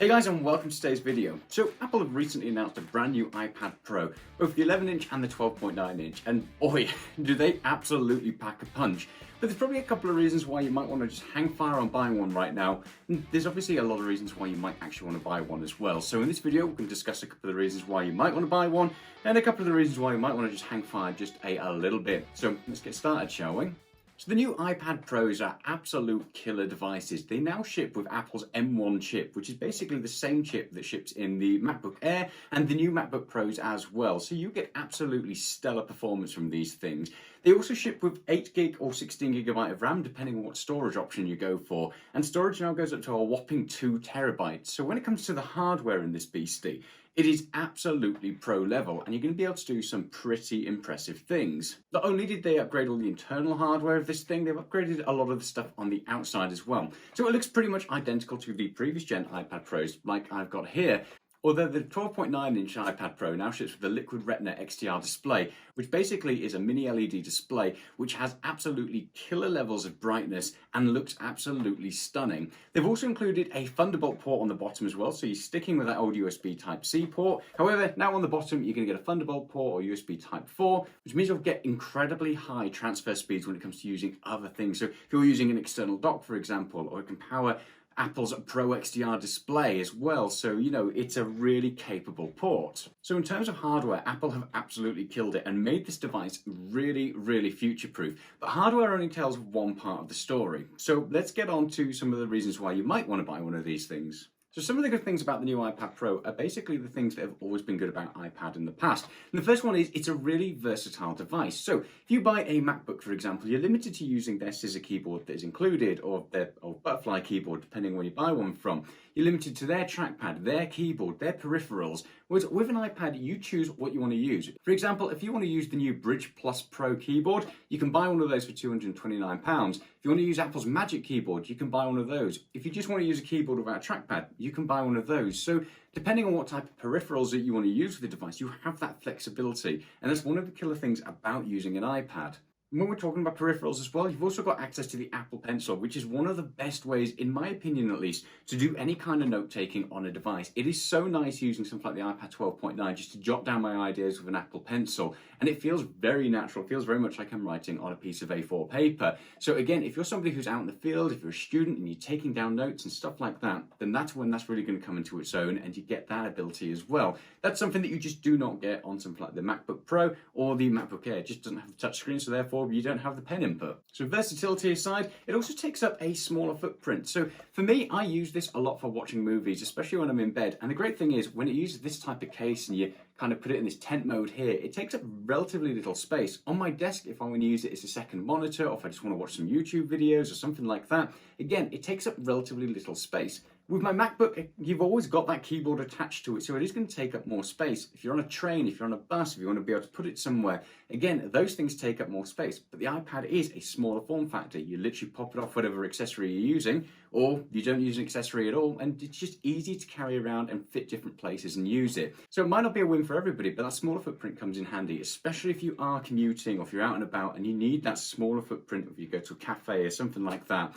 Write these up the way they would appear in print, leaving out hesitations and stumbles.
Hey guys, and welcome to today's video. So Apple have recently announced a brand new iPad Pro, both the 11-inch and the 12.9-inch, and boy, do they absolutely pack a punch. But there's probably a couple of reasons why you might want to just hang fire on buying one right now, and there's obviously a lot of reasons why you might actually want to buy one as well. So in this video, we're going to discuss a couple of the reasons why you might want to buy one, and a couple of the reasons why you might want to just hang fire just a little bit. So let's get started, shall we? So the new iPad Pros are absolute killer devices. They now ship with Apple's M1 chip, which is basically the same chip that ships in the MacBook Air and the new MacBook Pros as well. So you get absolutely stellar performance from these things. They also ship with 8GB or 16GB of RAM, depending on what storage option you go for. And storage now goes up to a whopping 2TB. So when it comes to the hardware in this beastie, it is absolutely pro level, and you're going to be able to do some pretty impressive things. Not only did they upgrade all the internal hardware of this thing, they've upgraded a lot of the stuff on the outside as well. So it looks pretty much identical to the previous gen iPad Pros like I've got here. Although the 12.9-inch iPad Pro now ships with the Liquid Retina XDR display, which basically is a mini LED display which has absolutely killer levels of brightness and looks absolutely stunning. They've also included a Thunderbolt port on the bottom as well, so you're sticking with that old USB Type-C port. However, now on the bottom you're going to get a Thunderbolt port or USB Type-4, which means you'll get incredibly high transfer speeds when it comes to using other things. So if you're using an external dock, for example, or it can power Apple's Pro XDR display as well, so it's a really capable port. So in terms of hardware, Apple have absolutely killed it and made this device really future-proof. But hardware only tells one part of the story. So let's get on to some of the reasons why you might want to buy one of these things. So some of the good things about the new iPad Pro are basically the things that have always been good about iPad in the past. And the first one is it's a really versatile device. So if you buy a MacBook, for example, you're limited to using their scissor keyboard that is included, or their butterfly keyboard, depending on where you buy one from. You're limited to their trackpad, their keyboard, their peripherals. Whereas with an iPad, you choose what you want to use. For example, if you want to use the new Bridge Plus Pro keyboard, you can buy one of those for £229. If you want to use Apple's Magic Keyboard, you can buy one of those. If you just want to use a keyboard without a trackpad, you can buy one of those. So depending on what type of peripherals that you want to use with the device, you have that flexibility. And that's one of the killer things about using an iPad. When we're talking about peripherals as well, you've also got access to the Apple Pencil, which is one of the best ways, in my opinion at least, to do any kind of note-taking on a device. It is so nice using something like the iPad 12.9 just to jot down my ideas with an Apple Pencil, and it feels very natural. It feels very much like I'm writing on a piece of A4 paper. So again, if you're somebody who's out in the field, if you're a student and you're taking down notes and stuff like that, then that's when that's really going to come into its own, and you get that ability as well. That's something that you just do not get on something like the MacBook Pro or the MacBook Air. It just doesn't have the touchscreen, so therefore you don't have the pen input. So versatility aside, it also takes up a smaller footprint. So for me, I use this a lot for watching movies, especially when I'm in bed. And the great thing is when it uses this type of case and you kind of put it in this tent mode here, it takes up relatively little space. On my desk, if I want to use it as a second monitor, or if I just want to watch some YouTube videos or something like that, again, it takes up relatively little space. With my MacBook, you've always got that keyboard attached to it, so it is going to take up more space. If you're on a train, if you're on a bus, if you want to be able to put it somewhere, again, those things take up more space. But the iPad is a smaller form factor. You literally pop it off whatever accessory you're using, or you don't use an accessory at all, and it's just easy to carry around and fit different places and use it. So it might not be a win for everybody, but that smaller footprint comes in handy, especially if you are commuting or if you're out and about and you need that smaller footprint if you go to a cafe or something like that.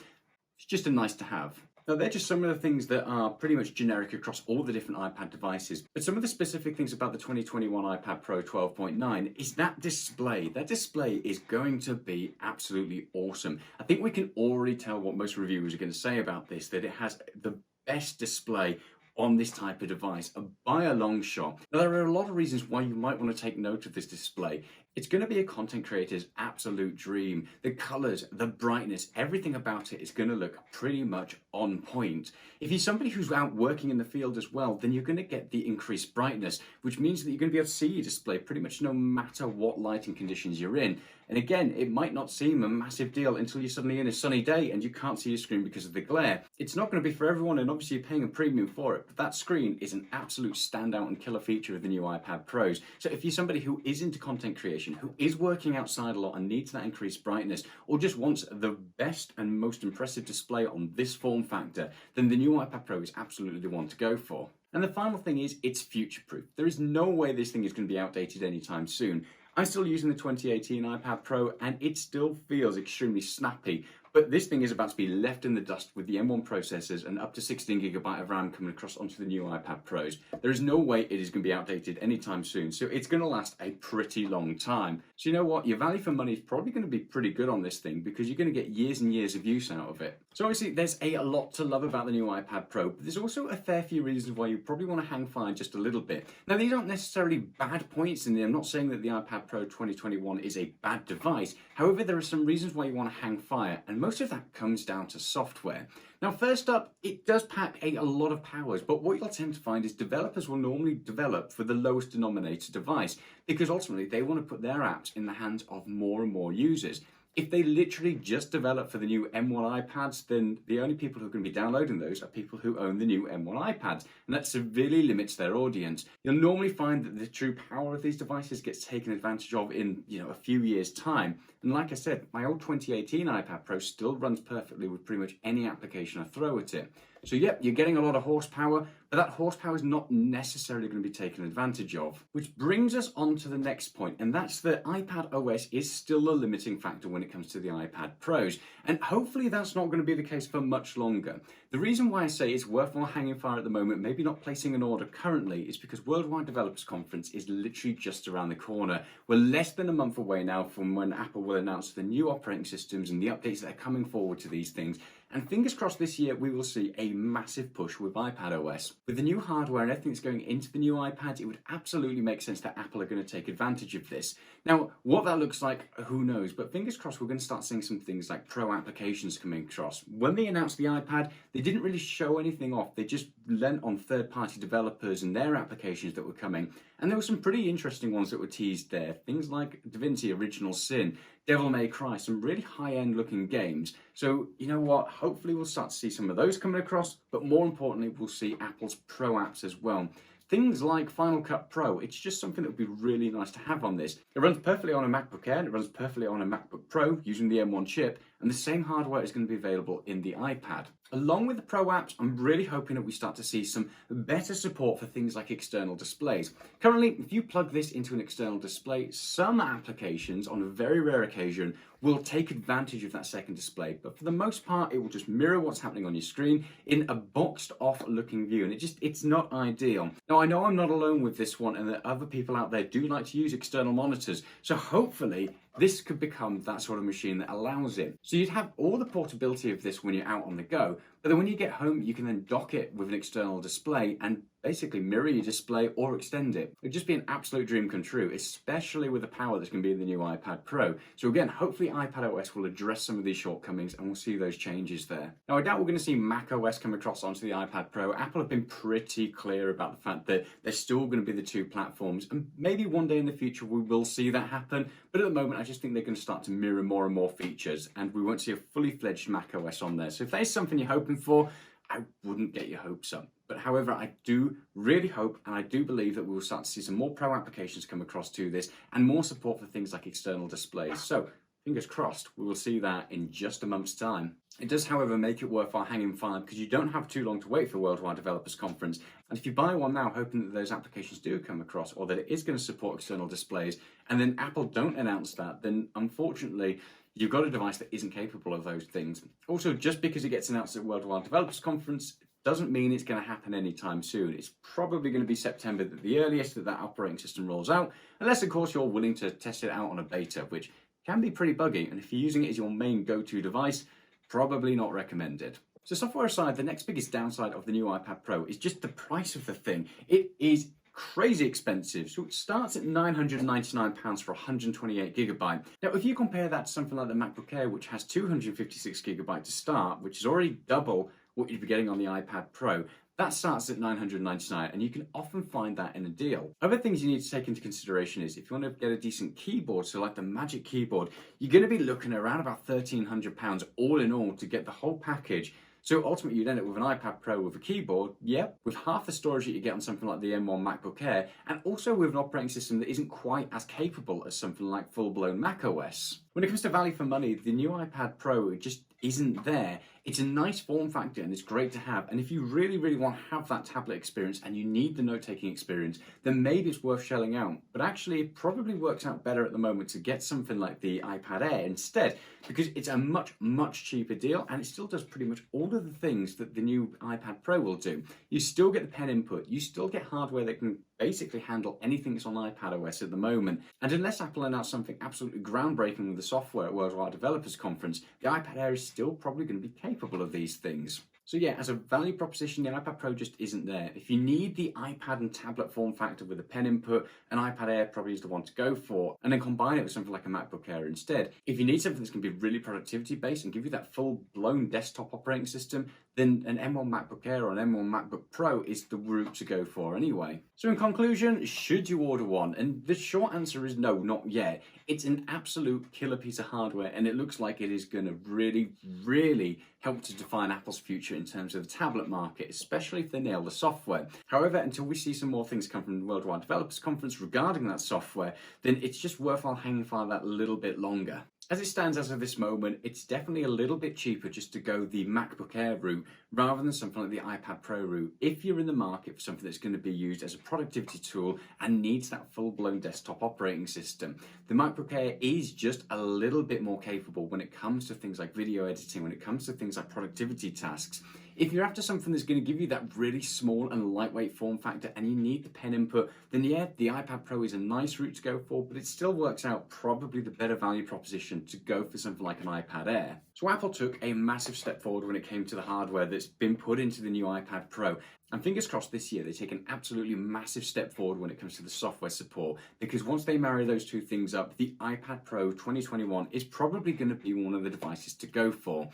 It's just a nice to have. Now, they're just some of the things that are pretty much generic across all the different iPad devices. But some of the specific things about the 2021 iPad Pro 12.9 is that display. That display is going to be absolutely awesome. I think we can already tell what most reviewers are going to say about this, that it has the best display on this type of device by a long shot. Now, there are a lot of reasons why you might want to take note of this display. It's going to be a content creator's absolute dream. The colors, the brightness, everything about it is going to look pretty much on point. If you're somebody who's out working in the field as well, then you're going to get the increased brightness, which means that you're going to be able to see your display pretty much no matter what lighting conditions you're in. And again, it might not seem a massive deal until you're suddenly in a sunny day and you can't see your screen because of the glare. It's not going to be for everyone, and obviously you're paying a premium for it, but that screen is an absolute standout and killer feature of the new iPad Pros. So if you're somebody who is into content creation, who is working outside a lot and needs that increased brightness, or just wants the best and most impressive display on this form factor, then the new iPad Pro is absolutely the one to go for. And the final thing is, it's future-proof. There is no way this thing is going to be outdated anytime soon. I'm still using the 2018 iPad Pro and it still feels extremely snappy. But this thing is about to be left in the dust with the M1 processors and up to 16GB of RAM coming across onto the new iPad Pros. There is no way it is going to be outdated anytime soon, so it's going to last a pretty long time. So you know what, your value for money is probably going to be pretty good on this thing because you're going to get years and years of use out of it. So obviously there's a lot to love about the new iPad Pro, but there's also a fair few reasons why you probably want to hang fire just a little bit. Now these aren't necessarily bad points in there. I'm not saying that the iPad Pro 2021 is a bad device. However, there are some reasons why you want to hang fire, and most of that comes down to software. Now, first up, it does pack a lot of powers, but what you'll tend to find is developers will normally develop for the lowest denominator device because ultimately they want to put their apps in the hands of more and more users. If they literally just develop for the new M1 iPads, then the only people who are going to be downloading those are people who own the new M1 iPads, and that severely limits their audience. You'll normally find that the true power of these devices gets taken advantage of in, a few years' time. And like I said, my old 2018 iPad Pro still runs perfectly with pretty much any application I throw at it. So yep, you're getting a lot of horsepower, but that horsepower is not necessarily going to be taken advantage of. Which brings us on to the next point, and that's that iPad OS is still a limiting factor when it comes to the iPad Pros. And hopefully that's not going to be the case for much longer. The reason why I say it's worthwhile hanging fire at the moment, maybe not placing an order currently, is because Worldwide Developers Conference is literally just around the corner. We're less than a month away now from when Apple will announce the new operating systems and the updates that are coming forward to these things. And fingers crossed this year we will see a massive push with iPad OS. With the new hardware and everything that's going into the new iPads, it would absolutely make sense that Apple are going to take advantage of this. Now, what that looks like, who knows? But fingers crossed we're going to start seeing some things like pro applications coming across. When they announced the iPad, they didn't really show anything off. They just lent on third-party developers and their applications that were coming. And there were some pretty interesting ones that were teased there. Things like DaVinci Original Sin, Devil May Cry, some really high-end looking games. So, you know what, hopefully we'll start to see some of those coming across, but more importantly, we'll see Apple's Pro apps as well. Things like Final Cut Pro, it's just something that would be really nice to have on this. It runs perfectly on a MacBook Air, and it runs perfectly on a MacBook Pro using the M1 chip, and the same hardware is going to be available in the iPad. Along with the Pro apps, I'm really hoping that we start to see some better support for things like external displays. Currently, if you plug this into an external display, some applications, on a very rare occasion, will take advantage of that second display, but for the most part, it will just mirror what's happening on your screen in a boxed off looking view, and it's not ideal. Now, I know I'm not alone with this one, and that other people out there do like to use external monitors, so hopefully this could become that sort of machine that allows it. So you'd have all the portability of this when you're out on the go, but then when you get home, you can then dock it with an external display and basically mirror your display or extend it. It'd just be an absolute dream come true, especially with the power that's going to be in the new iPad Pro. So again, hopefully iPad OS will address some of these shortcomings and we'll see those changes there. Now, I doubt we're going to see Mac OS come across onto the iPad Pro. Apple have been pretty clear about the fact that they're still going to be the two platforms, and maybe one day in the future we will see that happen, but at the moment I just think they're going to start to mirror more and more features and we won't see a fully fledged Mac OS on there. So if that is something you're hoping for, I wouldn't get your hopes up. But however, I do really hope and I do believe that we will start to see some more pro applications come across to this and more support for things like external displays. So fingers crossed, we will see that in just a month's time. It does, however, make it worthwhile hanging fire because you don't have too long to wait for Worldwide Developers Conference. And if you buy one now, hoping that those applications do come across or that it is going to support external displays, and then Apple don't announce that, then unfortunately, you've got a device that isn't capable of those things. Also, just because it gets announced at Worldwide Developers Conference doesn't mean it's going to happen anytime soon. It's probably going to be September at the earliest that operating system rolls out, unless of course you're willing to test it out on a beta, which can be pretty buggy, and if you're using it as your main go-to device, probably not recommended. So software aside, the next biggest downside of the new iPad Pro is just the price of the thing. It is crazy expensive. So it starts at £999 for 128GB. Now, if you compare that to something like the MacBook Air, which has 256GB to start, which is already double what you'd be getting on the iPad Pro, that starts at $999, and you can often find that in a deal. Other things you need to take into consideration is if you want to get a decent keyboard, so like the Magic Keyboard, you're going to be looking around about £1,300 all in all to get the whole package. So ultimately you'd end up with an iPad Pro with a keyboard, yep, with half the storage that you get on something like the M1 MacBook Air, and also with an operating system that isn't quite as capable as something like full-blown macOS. When it comes to value for money, the new iPad Pro just isn't there. It's a nice form factor and it's great to have. And if you really, really want to have that tablet experience and you need the note-taking experience, then maybe it's worth shelling out. But actually, it probably works out better at the moment to get something like the iPad Air instead, because it's a much, much cheaper deal and it still does pretty much all of the things that the new iPad Pro will do. You still get the pen input, you still get hardware that can basically handle anything that's on iPadOS at the moment. And unless Apple announce something absolutely groundbreaking with the software at Worldwide Developers Conference, the iPad Air is still probably going to be capable of these things. So yeah, as a value proposition, the iPad Pro just isn't there. If you need the iPad and tablet form factor with a pen input, an iPad Air probably is the one to go for, and then combine it with something like a MacBook Air instead. If you need something that's going to be really productivity based and give you that full-blown desktop operating system, then an M1 MacBook Air or an M1 MacBook Pro is the route to go for anyway. So in conclusion, should you order one? And the short answer is no, not yet. It's an absolute killer piece of hardware and it looks like it is going to really, really help to define Apple's future in terms of the tablet market, especially if they nail the software. However, until we see some more things come from the Worldwide Developers Conference regarding that software, then it's just worthwhile hanging fire that little bit longer. As it stands as of this moment, it's definitely a little bit cheaper just to go the MacBook Air route rather than something like the iPad Pro route if you're in the market for something that's going to be used as a productivity tool and needs that full-blown desktop operating system. The MacBook Air is just a little bit more capable when it comes to things like video editing, when it comes to things like productivity tasks. If you're after something that's going to give you that really small and lightweight form factor and you need the pen input, then yeah, the iPad Pro is a nice route to go for, but it still works out probably the better value proposition to go for something like an iPad Air. So Apple took a massive step forward when it came to the hardware that's been put into the new iPad Pro. And fingers crossed this year they take an absolutely massive step forward when it comes to the software support, because once they marry those two things up, the iPad Pro 2021 is probably going to be one of the devices to go for.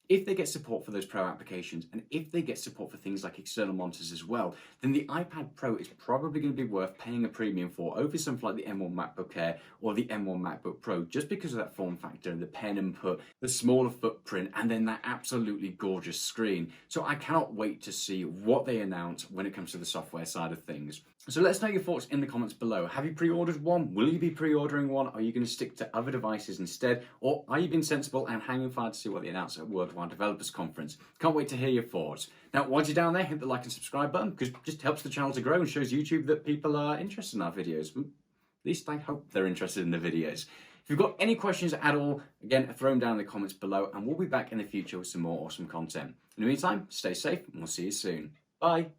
If they get support for those Pro applications, and if they get support for things like external monitors as well, then the iPad Pro is probably going to be worth paying a premium for over something like the M1 MacBook Air or the M1 MacBook Pro, just because of that form factor and the pen input, the smaller footprint, and then that absolutely gorgeous screen. So I cannot wait to see what they announce when it comes to the software side of things. So let us know your thoughts in the comments below. Have you pre-ordered one? Will you be pre-ordering one? Are you going to stick to other devices instead? Or are you being sensible and hanging fire to see what they announce at Worldwide Developers Conference? Can't wait to hear your thoughts. Now, while you're down there, hit the like and subscribe button, because it just helps the channel to grow and shows YouTube that people are interested in our videos. At least I hope they're interested in the videos. If you've got any questions at all, again, throw them down in the comments below, and we'll be back in the future with some more awesome content. In the meantime, stay safe, and we'll see you soon. Bye.